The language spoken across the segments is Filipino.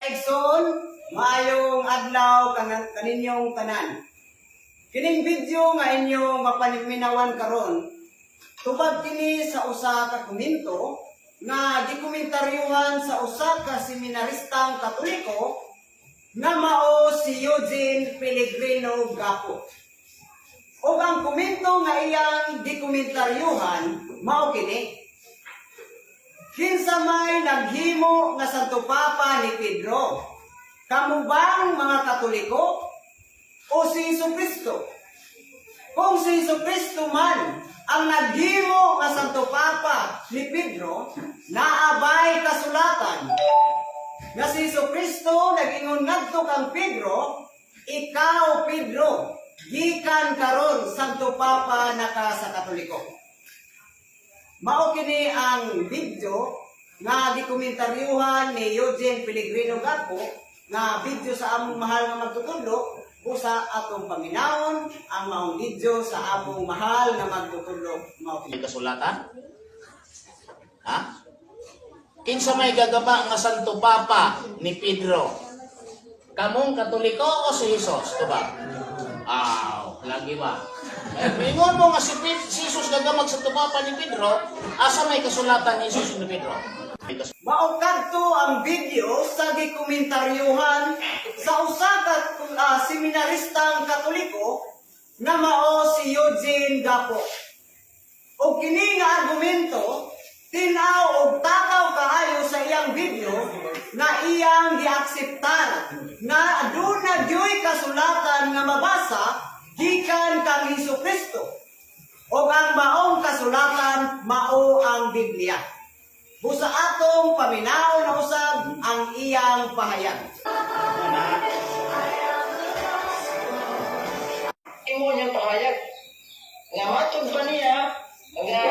Igsoon, maayong adlaw kaninyong tanan. Kining video nga inyong mapaniminawan karon, tubag kini sa usa ka komento nga gikomentaryohan sa usa ka seminaristang Katoliko nga mao si Eugene Pellegrino Gapo. O ang komento nga iyang gikomentaryohan mao kini: kinsa may naghimo nga Santo Papa ni Pedro? Kamo bang mga Katoliko o si Jesucristo? Kung si Jesucristo man ang naghimo nga Santo Papa ni Pedro, naabay kasulatan nga si Jesucristo nag-ingon ngadto kang Pedro, ikaw Pedro, gikan karon Santo Papa naka sa Katoliko. Mao kini ang video nga gikomentaryohan ni Eugene Pellegrino Gapo, nga video sa among mahal nga magtutudlo usa atong paminawon ang maong video sa among mahal nga magtutudlo. Mao kini kasulatan? Ha? Kinsa may gagaba nga Santo Papa ni Pedro? Kamong Katoliko o si Jesus? Diba? Lagi ba? Mingon mo nga si Jesus gagamag Santo Papa ni Pedro, asa may kasulatan ni Jesus ni Pedro? Mao kadto ang video sa gikomentaryohan sa usa ka seminaristang Katoliko nga mao si Eugene Gapo. O kini nga argumento tinaw og takaw kaayo sa iyang video na iyang giakseptar nga aduna gyoy kasulatan nga mabasa gikan kang Jesucristo. O ang maong kasulatan mao ang Biblia. Busa atong paminaw na usab ang iyang pahayag. Imo niyang pahayag nga matod pa niya nga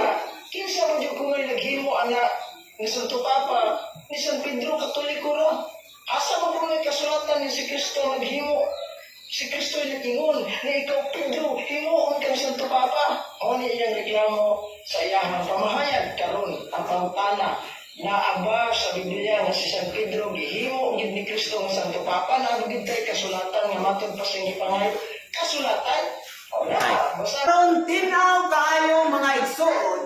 kinsa mo jud kung naghimo ana ni Santo Papa ni San Pedro Katoliko ra. Asa mo kung may kasulatan ni si Kristo naghimo? Si Kristo nag-ingon na ikaw Pedro, himuon kang Santo Papa. O ni iyang reklamo sa iyang pamahayag karon ang pangutana na aba sa Biblia nga si San Pedro gihimo gid ni Kristo nga Santo Papa na gid tay kasulatan nga matod pa sa iyang pangayag. Kasulatan? Wala. Basta Karon tinaw kaayo mga igsoon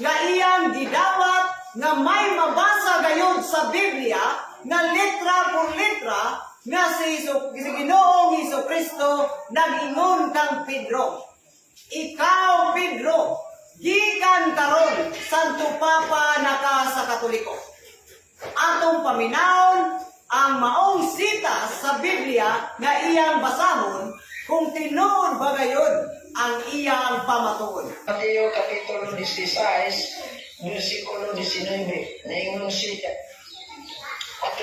nga iyang gidawat nga may mabasa gayud sa Biblia na letra por letra nga si Ginoong Jesucristo nag-ingon kang Pedro, ikaw Pedro, gikan karon Santo Papa naka sa Katoliko. Atong paminawon ang maong sita sa Biblia nga iyang basahon kung tinuod ba gayon ang iyang pamatuon. Mateo Kapitulo 16, versikulo 19, naingon siya,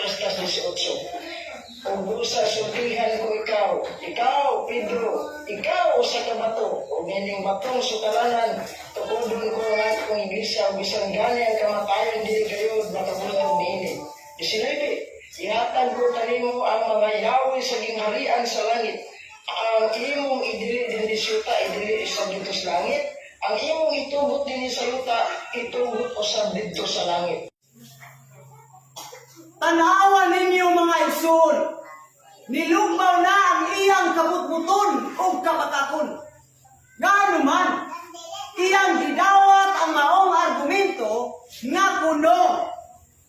18. Kung busa sultihan ko ikaw Pedro, ikaw sa kabato, o nining batong sukalanan, tukudon ko nga kung iglesia, bisan gani ang kamatayon dili kayo makabulan niini. 19, ihatag ko tanimo ang mga yawi sa gingharian sa langit, ang imong idili din syuta, idili isang dito sa langit, ang imong itugot din sa yuta, itugot usab dito sa langit. Tanawan ninyo mga igsoon, nilugmaw na ang iyang kabutbuton o kabatakon. Ngano man, iyang gidawat ang maong argumento nga kuno.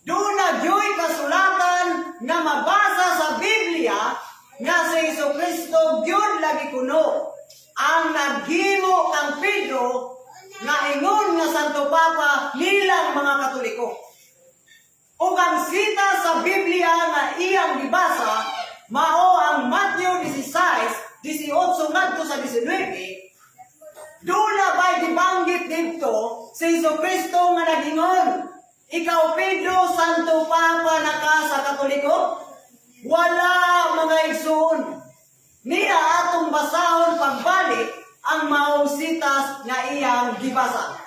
Doon na diyo'y kasulatan nga mabasa sa Biblia nga si Jesucristo diyon lagi kuno. Ang naghimo kang Pedro nga ingon nga Santo Papa nilang mga Katoliko. O ang sita sa Biblia nga iyang gibasa, mao ang Matthew 16, 18 ngadto sa 19, doon na ba'y dibanggit dito si Jesucristo nga nag-ingon, ikaw Pedro, Santo Papa naka sa Katoliko? Wala mga igsoon. Niya atong basahon pagbalik ang maong sitas nga iyang gibasa.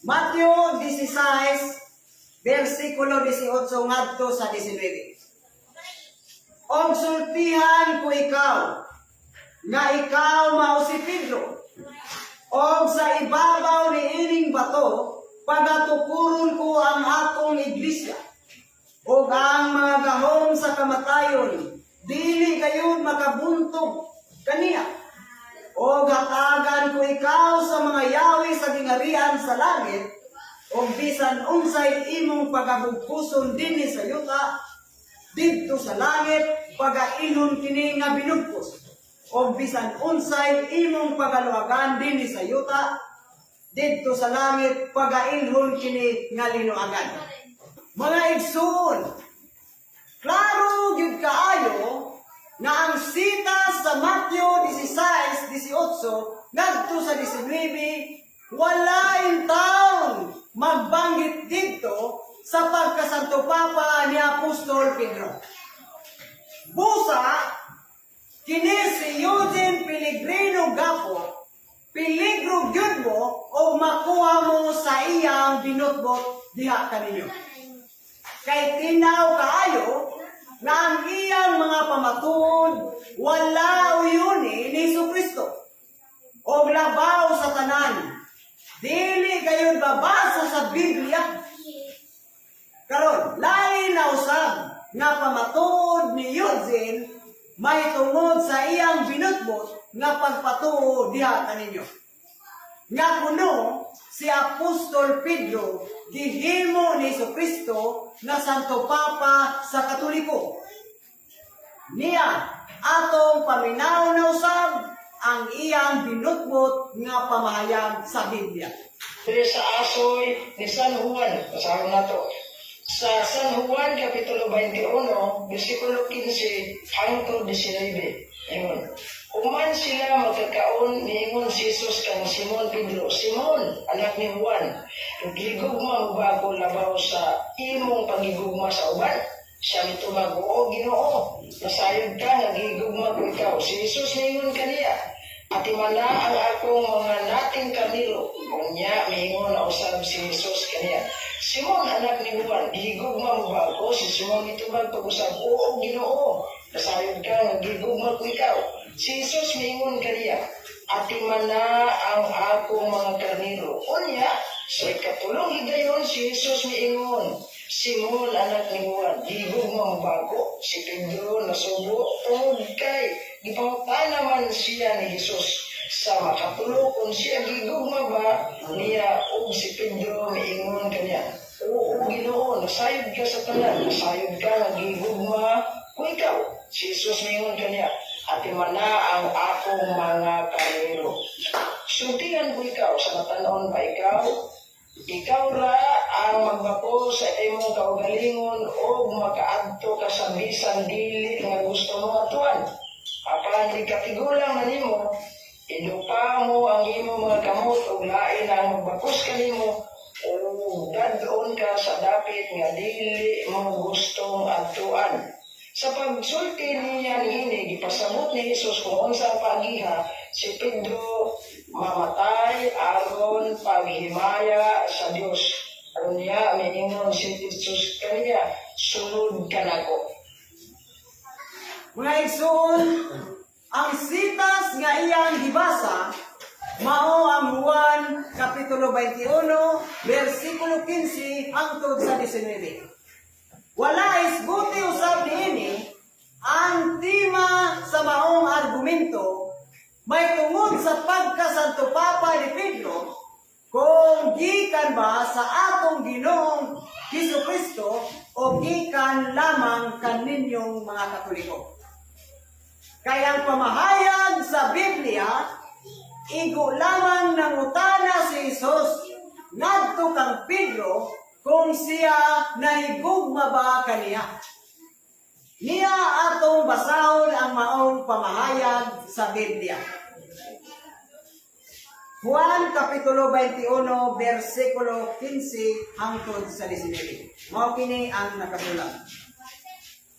Matthew 16, versikulo 18 ngadto sa 19. Og sultihan ko ikaw, nga ikaw mao si Pedro, og sa ibabaw ni ining bato, pagatukuron ko ang akong iglesia, O ang mga gahom sa kamatayon, dili gayon makabuntog kaniya. O hatagan ko ikaw sa mga yawi sa gingarian sa langit, o bisan unsay imong pagabugpuson dinhi sa yuta, didto sa langit pagailhon kini nga binugpos. O bisan unsay imong pagaluagan dinhi sa yuta, didto sa langit pagailhon kini nga linuagan. Mga igsoon, klaro gyud kaayo nga ang sita sa Mateo 16:18 ngadto sa 19, wala in taon magbanggit dito sa pagkasanto papa ni Apostol Pedro. Busa, kini si Eugene Pellegrino Gapo, peligro gyud mo o makuha mo sa iyang binutbot diha kaninyo. Kay tinaw kaayo nga ang iyang mga pamatuod wala uyuni ni Jesucristo o labaw sa tanan. Dili kayo babasa sa Biblia. Karon, lain na usab nga pamatuod ni Eugene may tungod sa iyang binutbot nga pagpatuo diha kaninyo. Nga kuno si Apostol Pedro gihimo ni Jesucristo na Santo Papa sa Katoliko. Niya atong paminaw na usab ang iyang binutbot nga pamahayag sa Biblia. Diri sa asoy ni San Juan, basahan na to. Sa San Juan, Kapitulo 21, versikulo 15 hangtod 19. Ingon, uman sila magkakaon, niingon si Jesus kang Simon Pedro, Simon, anak ni Juan, gigugma mo ba ako labaw sa imong pagigugma sa uban? Siya mitubag, oo, Ginoo, nasayod ka, nagigugma ko ikaw. Si Jesus niingon kaniya, ati mana ang akong mga nating kanilo. Unya, miingon na usab si Jesus kaniya, Simon, anak ni Juan, gigugma mo ba ako? Si Simon mitubag pag-usab, oo, Ginoo, nasayod ka, nagigugma ko ikaw. Si Jesus miingon kaniya, ati mana ang akong mga karniro. Unya, sa ikatulong higayon si Jesus miingon, Simon, anak ni Juan, gigugma mo ba ako? Si Pedro nasubo, tungod kay gipangutana man siya ni Jesus. Sa makatulo kung siya gigugma ba niya o si Pedro miingon kaniya, oo, Ginoo, nasayod ka sa tanan, nasayod ka, nagigugma ko ikaw. Si Jesus miingon kaniya, ati mana ang akong mga karnero. Sultihan ko ikaw, sa matanon pa ikaw, ikaw ra ang magbako sa imong kaugalingon o makaadto ka sa bisan dili nga gusto mo atuan. Apan di katigulang na nimo, idupa mo ang imong mga kamot o lain ang magbakos ka nimo o dadon ka sa dapit nga dili mo gustong atuan. Sa pagsulti niya niini, gipasabot ni Jesus kung unsa ang pagiha, si Pedro mamatay aron paghimaya sa Dios. Aron niya, miingon si Jesus kaniya, sunod ka nako. Mga igsoon, ang sitas nga iyang gibasa mao ang Juan Kapitulo 21, versikulo 15 hangtod sa 19. Wala isguti usab niini ang tema sa maong argumento may tungod sa pagkasanto Papa ni Pedro kung gikan ba sa atong Ginoong Jesucristo o gikan lamang kaninyong mga Katoliko. Kaya ang pamahayag sa Biblia, igo lamang nangutana si Jesus ngadto kang Pedro kung siya nahigugma ba kaniya. Niya atong basahon ang maong pamahayag sa Biblia. Juan Kapitulo 21, versikulo 15 hangtod sa 19. Mao kini ang nakasulat.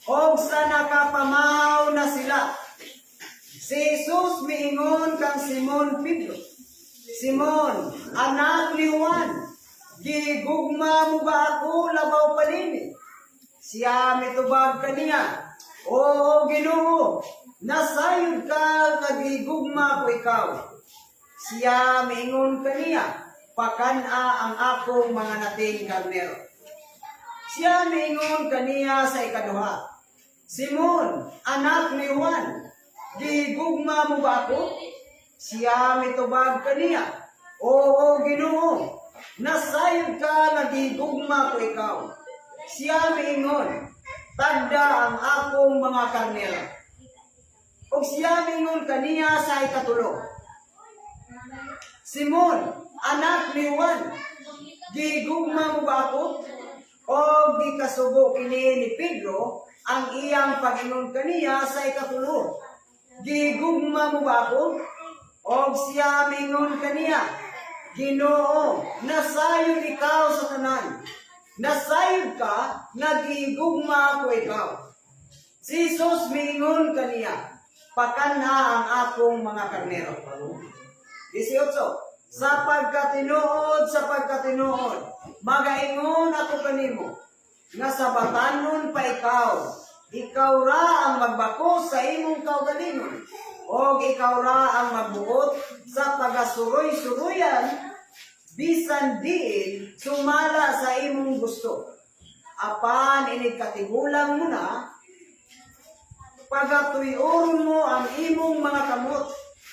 Og sa nakapamahaw na sila, si Jesus miingon kang Simon Pedro, Simon, anak ni Juan, gigugma mo ba ako labaw palini? Siya mitubag kaniya, oo, Ginoo, nasayod ka kagigugma ko ikaw. Siya miingon kaniya, pakana ang akong mga nating karnero. Siya miingon kaniya sa ikaduha, Simon, anak ni Juan, gigugma mo ba ako? Siya mitubag kaniya, Oo, Ginoo, nasayod ka nga gigugma ko ikaw. Siya miingon, tagda ang akong mga karnero. O siya miingon kaniya sa ikatulo, Simon, anak ni Juan, gigugma mo ba ako? O gikasubo kini ni Pedro ang iyang pag-ingon kaniya sa ikatulo, gigugma mo ba ako? O siya mingon kaniya, Ginoo, nasayod ikaw sa tanan. Nasayod ka, nagigugma ko ikaw. Si Jesus mingon kaniya, pakana ang akong mga karnero. 18. Sa pagkatinuod, magaingon ako kanimo, nga sa batanon pa ikaw ra ang magbako sa imong kaugalingon, o ikaw ra ang magbuot sa pagasuroy-suroyan, bisan diin sumala sa imong gusto. Apan inig katigulang mo na, pagatuyoron mo ang imong mga kamot,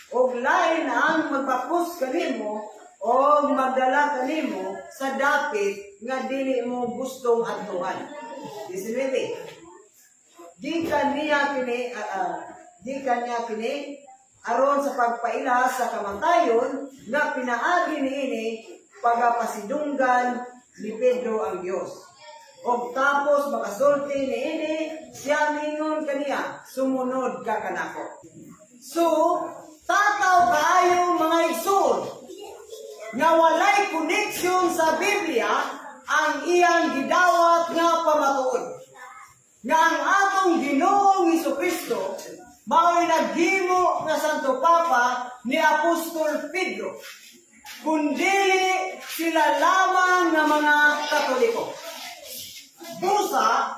o lain ang magbakos kanimo, o magdala kanimo sa dapit nga dili mo gustong adtuhan. 19. Gikan niya kini aron sa pagpaila sa kamatayon nga pinaagi niini pagapasidunggan ni Pedro ang Dios. O tapos makasulti niini siya mingon kaniya, sumunod ka kanako. So, tataw kaayo mga igsoon nga walay connection sa Biblia ang iyang gidawat nga pamatuod. Nga ang atong Ginoong Jesucristo mao'y naghimo nga Santo Papa ni Apostol Pedro, kundi sila lamang nga mga Katoliko. Busa,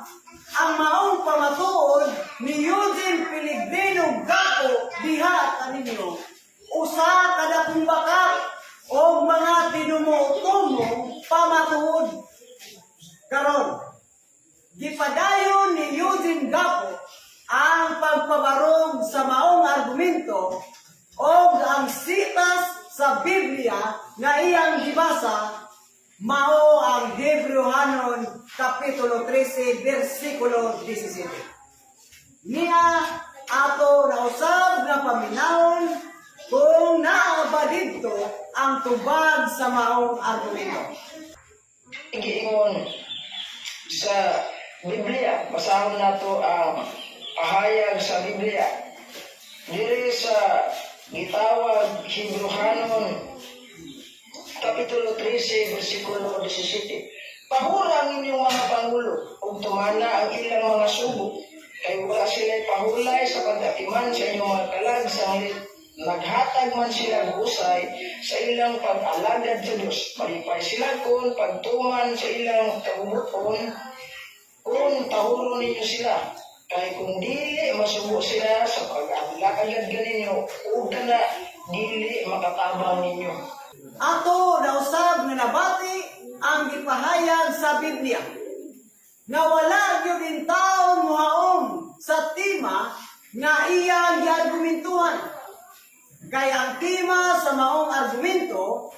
ang maong pamatuod ni Eugene Pellegrino Gapo diha kaninyo, usa kada kumbakak o mga tinumo-tumo pamatuod. Karon, gipadayon ni Eugene Gapo ang pagpabarog sa maong argumento o ang sitas sa Biblia nga iyang gibasa mao ang Hebrehanon Kapitulo 13, versikulo 17. Niya ato nausab nga paminawon kung naa ba didto ang tubag sa maong argumento. Igiingon sa Biblia, basahon nato ang pahayag sa Biblia. Diri sa gitawag Hebrehanon Kapitulo 13, versikulo 17. Pahurang inyong mga pangulo, ug tumana ang ilang mga subo, kay wala sila'y pahulay sa pagdatiman sa inyong mga kalag sanglit. Naghatag man sila husay sa ilang pag-alagad sa Diyos. Malipay sila kung pagtuman sa ilang kabubuton, kung tahuro ninyo sila. Kaya kung dili masubo sila sa pag-alagad ganinyo, huwag ka na dili makatabang ninyo. Ato nausab nga nabati ang gipahayag sa Biblia nga wala gyud in taon muhaom sa tema nga iyang giargumentuhan. Kaya ang tema sa maong argumento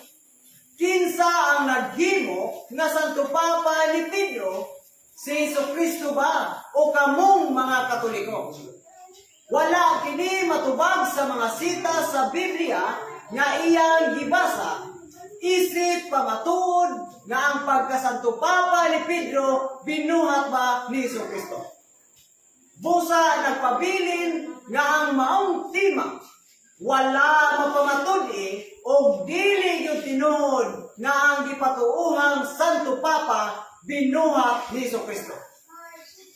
kinsa ang naghimo nga Santo Papa ni Pedro, si Jesucristo ba o kamong mga Katoliko? Wala kini matubag sa mga sita sa Biblia nga iyang gibasa, isip pamatuod nga ang pagkasanto Papa ni Pedro binuhat ba ni Jesucristo. Busa nagpabilin nga ang maong tema wala mapamatod o dili yung tinuod nga ang gipatuuhang Santo Papa binuhat ni Jesucristo.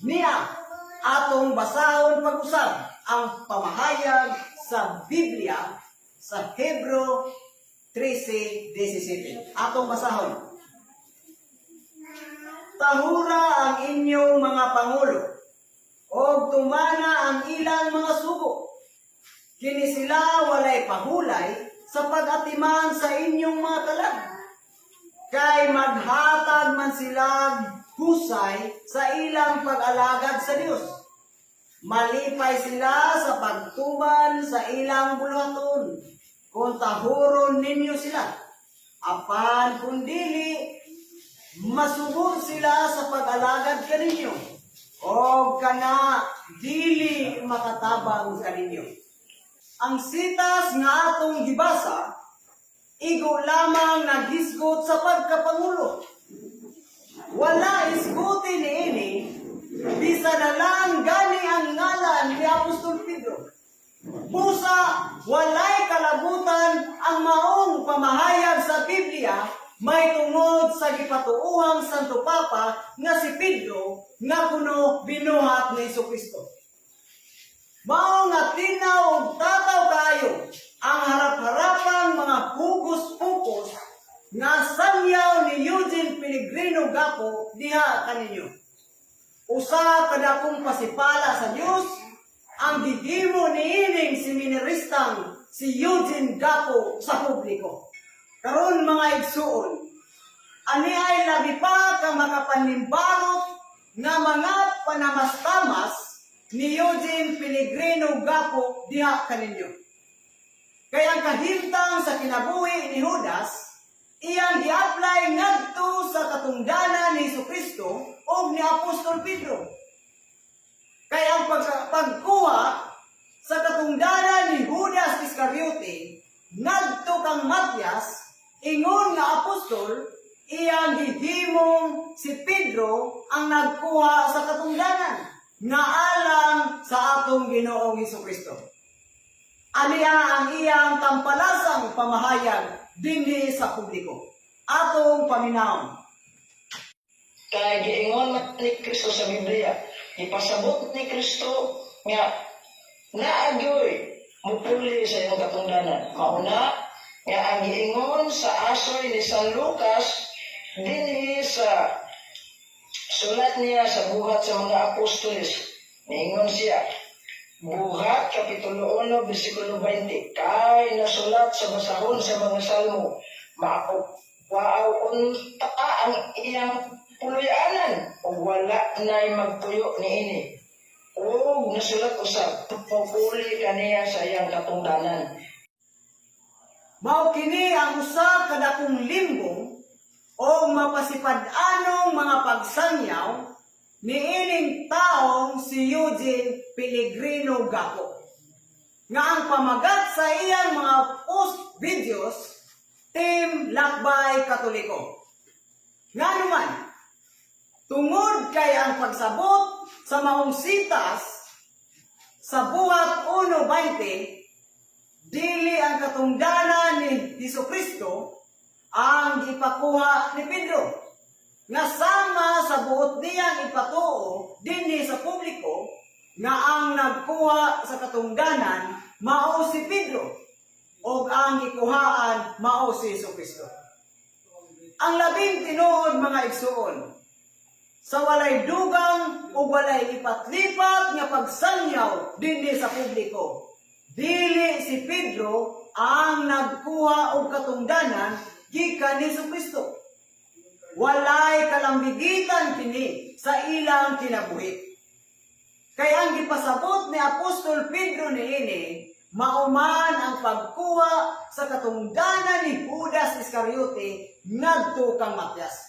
Niya atong basahon pag-usab ang pamahayag sa Biblia sa Hebreo 13:17. Atong basahon. Tahura ang inyong mga pangulo, o tumana ang ilang mga subo. Kini sila walay pahulay sa pag-atiman sa inyong mga kalag. Kay maghatag man sila husay sa ilang pag-alagad sa Dios. Malipay sila sa pagtuman sa ilang buluhaton, kung tahuron ninyo sila. Apan kung dili, masubo sila sa pag-alagad kaninyo, o kana dili makatabang kaninyo. Ang sitas nga atong gibasa, igo lamang naghisgot sa pagkapangulo. Wala isguti niini, bisa na lang gani ang ngalan ni Apostol Pedro. Busa, walay kalabutan ang maong pamahayag sa Biblia may tungod sa gipatuuhang Santo Papa nga si Pedro nga kuno binuhat ni Jesucristo. Mao nga tinaw ug tataw kayo ang harap-harapang mga pugos-pugos nga samyaw ni Eugene Pellegrino Gapo diha kaninyo. Usa kada kong pasipala sa Dios ang gigimo niining seminaristang si Eugene Gapo sa publiko. Karon mga igsuon, ani ay labi pa ka makapanimbarot nga mga panamastamas ni Eugene Pellegrino Gapo diha kaninyo. Kaya ang kahimtang sa kinabuhi ni Judas, iyang gi-apply ngadto sa katungdanan ni Jesucristo o ni Apostol Pedro. Kaya ang pagkuha sa katungdanan ni Judas Iscariote ngadto kang Matias, ingon nga apostol, iyang gihimong si Pedro ang nagkuha sa katungdanan nga alang sa atong Ginoong Jesucristo. Aniya ang iyang tampalasang pamahayag dinhi sa publiko. Atong paminaw. Kaya giingon man ni Kristo sa Biblia, ipasabot ni Kristo nga naagyoy mupuli sa iyong katungdanan. Mauna, nga ang giingon sa asoy ni San Lucas dinhi sa sulat niya sa buhat sa mga apostoles. Niingon siya, buhat kapitulo 1 bersikulo 20, kay nasulat sa basahon sa mga salmo, maaw unta ang iyang puluyanan o wala na'y magpuyo niini. O nasulat usab, pupuli kaniya sa iyang katungdanan. Mao kini ang usa kada kong limbong o mapasipad-anong mga pagsangyaw niining taong si Eugene Pellegrino Gapo. Nga ang pamagat sa iyang mga post videos, Team Lakbay Katoliko. Nga naman, tungod kay ang pagsabot sa maong sitas sa buhat 1:20, dili ang katungdanan ni Jesucristo ang ipakuha ni Pedro. Nga sama sa buot niyang ipatuo dinhi sa publiko nga ang nagkuha sa katungdanan mao si Pedro o ang ikuhaan mao si Jesucristo. Ang labing tinuod mga igsuon, sa walay dugang o walay lipat-lipat nga pagsangyaw dinhi sa publiko, dili si Pedro ang nagkuha og katungdanan gikan ni Jesucristo. Walay kalambigitan kini sa ilang kinabuhi. Kaya ang gipasabot ni Apostol Pedro niini, mauman ang pagkuha sa katungdanan ni Judas Iscariote ngadto kang Matias.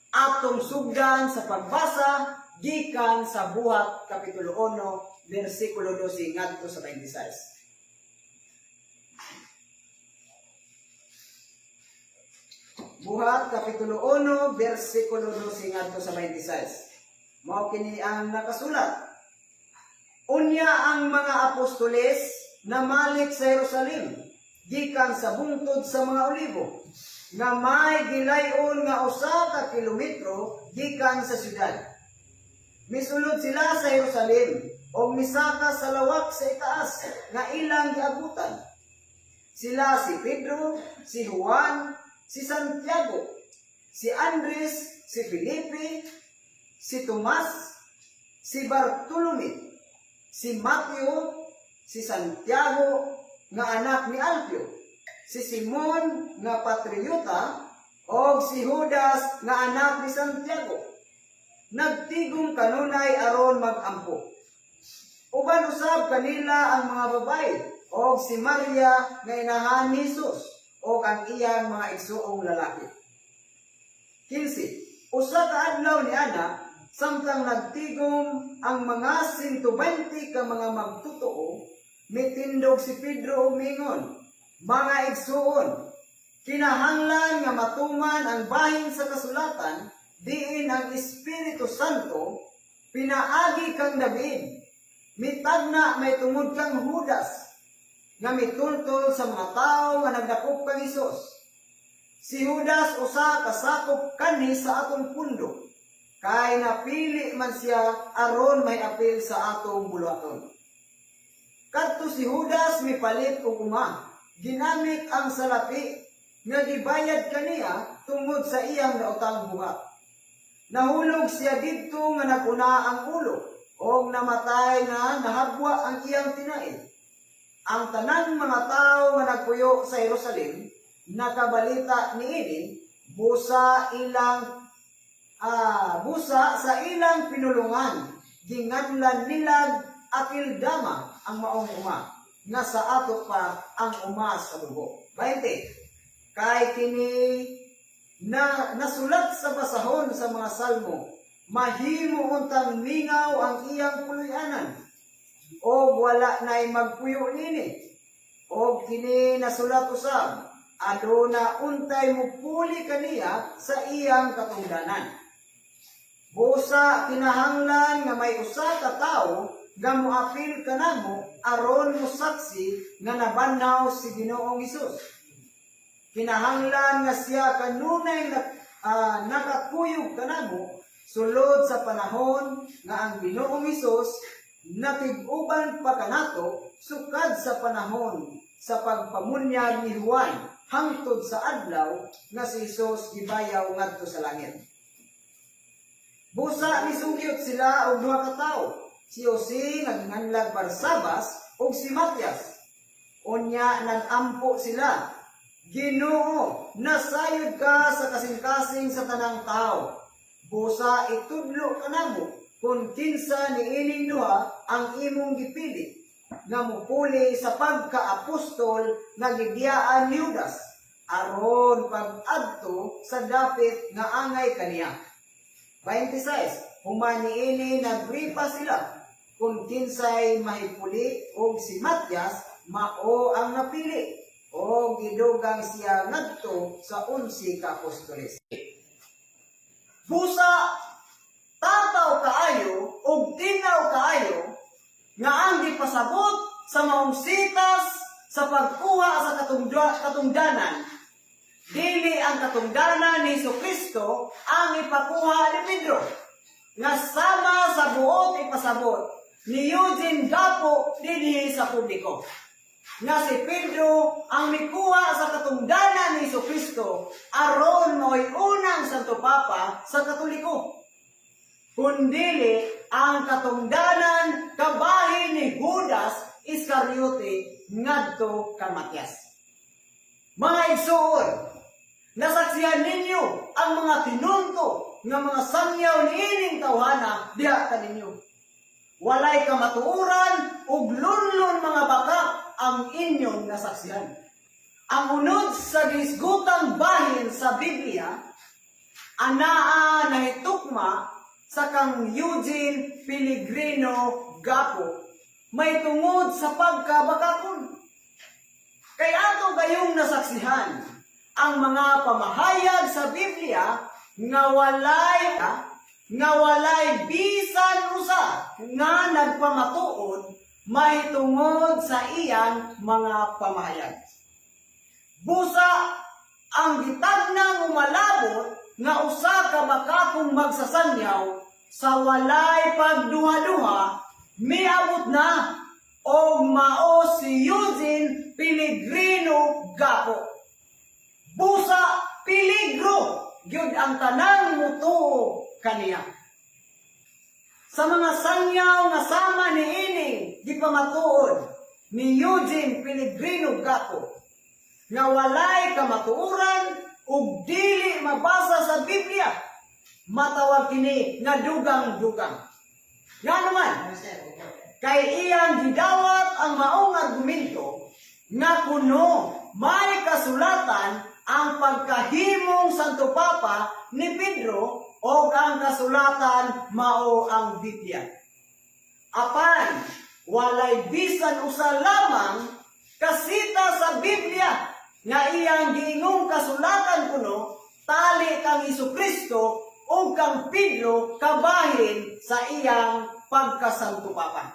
Atong sugdan sa pagbasa gikan sa buhat kapitulo 1 bersikulo 12 ngadto sa 26. Buhat kapitulo 1 bersikulo 12 ngadto sa 26. Mao kini ang nakasulat. Unya ang mga apostoles namalik sa Jerusalem gikan sa bungtod sa mga olibo nga may gilayon nga usa ka kilometro gikan sa syudad. Misulod sila sa Jerusalem o misaka sa lawak sa itaas nga ilang giabutan. Sila si Pedro, si Juan, si Santiago, si Andres, si Felipe, si Tomas, si Bartolome, si Mateo, si Santiago nga anak ni Alfeo, si Simon nga patriota, o si Judas nga anak ni Santiago, nagtigom kanunay aron magampo. Uban usab kanila ang mga babae o si Maria nga inahan ni Jesus o ang iyang mga igsuong lalaki. 15. Usa ka adlaw ni ana samtang nagtigom ang mga 120 ka mga magtotoo, mitindog si Pedro og mingon, mga igsuon, kinahanglan nga matuman ang bahin sa kasulatan diin ang Espiritu Santo pinaagi kang David. Mitagna may tungod kang Judas nga mitultol sa mga tao nga nagdakop kang Hesus. Si Judas usa kasakop kanhi sa atong pundo, kay napili man siya aron may apil sa atong buluhaton. Kadto si Judas mipalit og uma, ginamit ang salapi nga gibayad kaniya tungod sa iyang nautang buhat. Nahulog siya didto nga naguna ang ulo o namatay na nahabwa ang iyang tinaid. Ang tanang mga tao nga nagpuyo sa Jerusalem, nakabalita niini, busa sa ilang pinulungan, ginganlan nilag Akildama ang maong uma, nga sa ato pa ang uma sa dugo. 20. Kay kini na nasulat sa basahon sa mga salmo, mahimo untang mingaw ang iyang puluyanan, o wala na'y magpuyo nini, o kini nasulat usab, aduna untay mo puli kaniya sa iyang katungdanan. Busa kinahanglan nga may usa ka tawo nga moapil kanamo aron mo saksi nga nabanhaw si Ginoong Hesus. Kinahanglan nga siya kanunay nakakuyog kanamo sulod sa panahon nga ang Ginoong Hesus natig-uban pa kanato sukad sa panahon sa pagpamunyag ni Juan hangtod sa adlaw nga si Hesus gibayaw ngadto sa langit. Busa misugyot sila og duha ka tawo, si Jose nga ginganlag Barsabas ug si Matias. Unya nagampo sila, Ginoo, nasayod ka sa kasing-kasing sa tanang tao. Busa itudlo kanamo kung kinsa niining duha ang imong gipili nga mupuli sa pagka-apostol nga gidiyaan ni Judas aron pag-adto sa dapit nga angay kaniya. 26. Human niini nagripa sila kung kinsay mahipuli og si Matias mao ang napili o gidugang siya ngadto sa 11 ka apostoles. Busa tataw kaayo og tinaw kaayo nga ang gipasabot sa maong sitas sa pagkuha sa katungdanan, dili ang katungdanan ni Jesucristo ang ipakuha ni Pedro, nga sama sa buot ipasabot ni Eugene Gapo dinhi sa publiko, nga si Pedro ang mikuha sa katungdanan ni Jesucristo aron mo'y unang Santo Papa sa Katoliko, kundili ang katungdanan kabahin ni Judas Iscariote ngadto kang Matias. Mga igsuon, nasaksihan ninyo ang mga tinunto nga mga sangyaw ni ining tawhana diha kaninyo. Walay kamatuoran ug lunlon mga baka ang inyong nasaksihan. Ang unod sa gisgutang bahin sa Biblia, anaa nahitukma sa kang Eugene Pellegrino Gapo, may tungod sa pagkabakakon. Kaya ato kayong nasaksihan ang mga pamahayag sa Biblia nga walay bisan usa nga nagpamatuod may tungod sa iyang mga pamahayag. Busa ang gitagnang umalabot nga usa ka bakakong magsasangyaw sa walay pagduha-duha miabot na o mao si Eugene Pellegrino Gapo. Busa peligro gyud ang tanang mutuo kaniya. Sa mga sangyaw nga sama ni ining gipamatuod ni Eugene Pellegrino Gapo nga walay kamatuoran ug dili mabasa sa Biblia, matawag kini nga dugang-dugang. Nga naman, kay iyang gidawat ang maong argumento nga kuno may kasulatan ang pagkahimong Santo Papa ni Pedro o ang kasulatan mao ang Biblia. Apan, walay bisan usa lamang kasita sa Biblia nga iyang giingong kasulatan kuno tali kang Jesucristo o kang Pedro kabahin sa iyang pagkasanto Papa.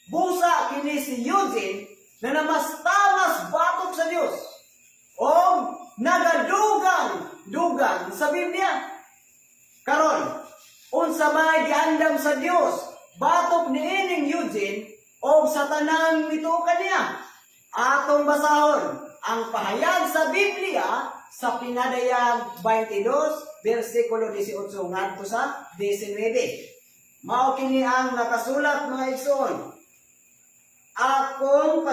Busa kini si Eugene na namastamas batok sa Dios o nagadugang-dugang sa Biblia. Karon, unsa may giandam sa Dios batok ni ining Eugene o sa tanang mitukan niya. Atong basahon ang pahayag sa Biblia sa Pinadayag 22 bersikulo 18 ngadto sa 19. Mao kini ang nakasulat mga igsoon. Akong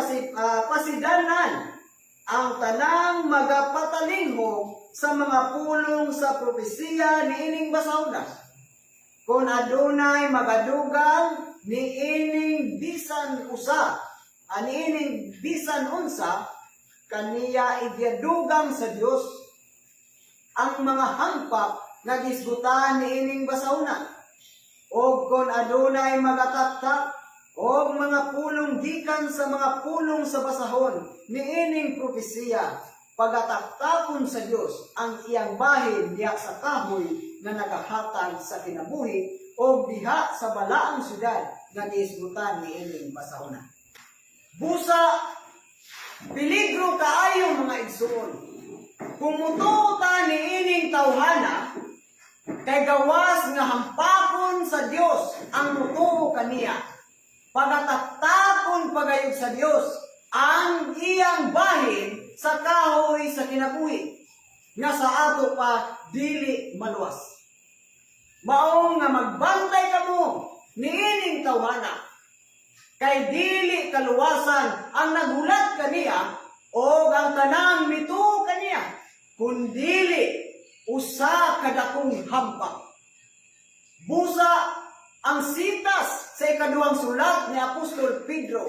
pasidanan ang tanang magapatalingho sa mga pulong sa propesiya ni ining basahon. Kung adunay magadugang ni ining bisan usa, ani ining bisan unsa, kaniya igyadugang sa Dios ang mga hampak nga gisgutan ni ining basahona. O kung adunay magataktak o mga pulong gikan sa mga pulong sa basahon ni ining propesiya, pagataktakon sa Dios ang iyang bahin diha sa kahoy nga nagahatag sa kinabuhi o diha sa balaang syudad nga giisgutan ni ining basahona. Busa, peligro kaayo mga igsoon. Kung mututa ni ining tawhana, kay gawas nga hampakon sa Dios ang mutuo kaniya. Pagataktakon pagayod sa Dios ang iyang bahin sa kahoy sa kinabuhi nga sa ato pa dili maluwas. Maong nga magbantay kamo ni ining tawhana kay dili kaluwasan ang nagulat kaniya o ang tanang mituo kaniya kundili usa kadakong hampak. Busa ang sitas sa ikaduhang sulat ni Apostol Pedro,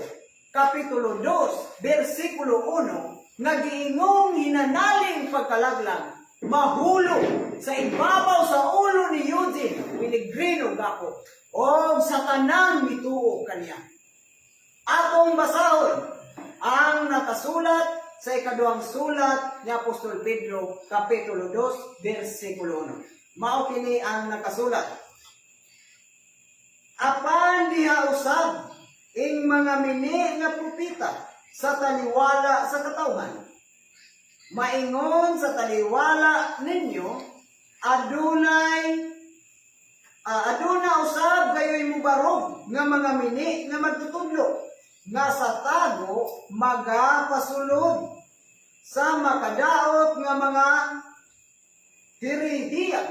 Kapitulo 2, versikulo 1, nga giingong hinanaling pagkalaglag, mahulog sa ibabaw sa ulo ni Eugene Pellegrino Gapo, o sa tanang mituo kaniya. Atong basahon ang nakasulat sa ikaduhang sulat ni Apostol Pedro, Kapitulo 2, versikulo 1. Mao kini ang nakasulat. Apan diha usab ing mga mini nga propeta sa taliwala sa katawhan. Maingon sa taliwala ninyo, aduna usab kayo'y mubarog nga mga mini nga magtutudlo nga sa tago magapasulod sa makadaot nga mga hiridiya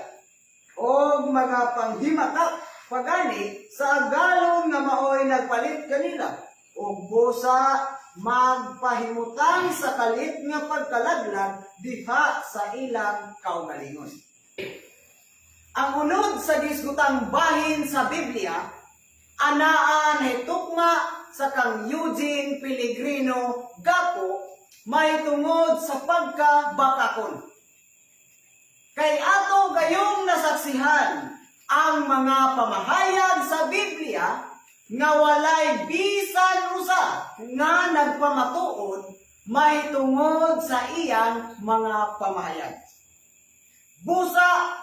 o mga panghimatak pagani sa agalon nga maoy nagpalit kanila ug busa magpahimutang sa kalit nga pagkalaglag diha sa ilang kaugalingon. Ang unod sa gisgutang bahin sa Biblia anaan hitukma sa kang Eugene Pellegrino Gapo may tungod sa pagkabakakon. Kay ato gayong nasaksihan ang mga pamahayag sa Biblia nga walay bisan usa nga nagpamatuod may tungod sa iyang mga pamahayag. Busa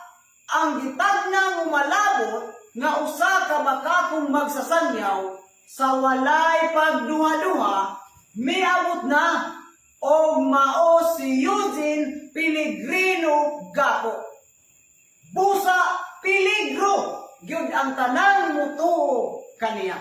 ang gitagnang umalabot nga usa ka bakakong magsasanyaw sa walay pagduha-duha miabot na og mao si Eugene Pellegrino Gapo. Busa peligro gyud ang tanang mutuo kaniya.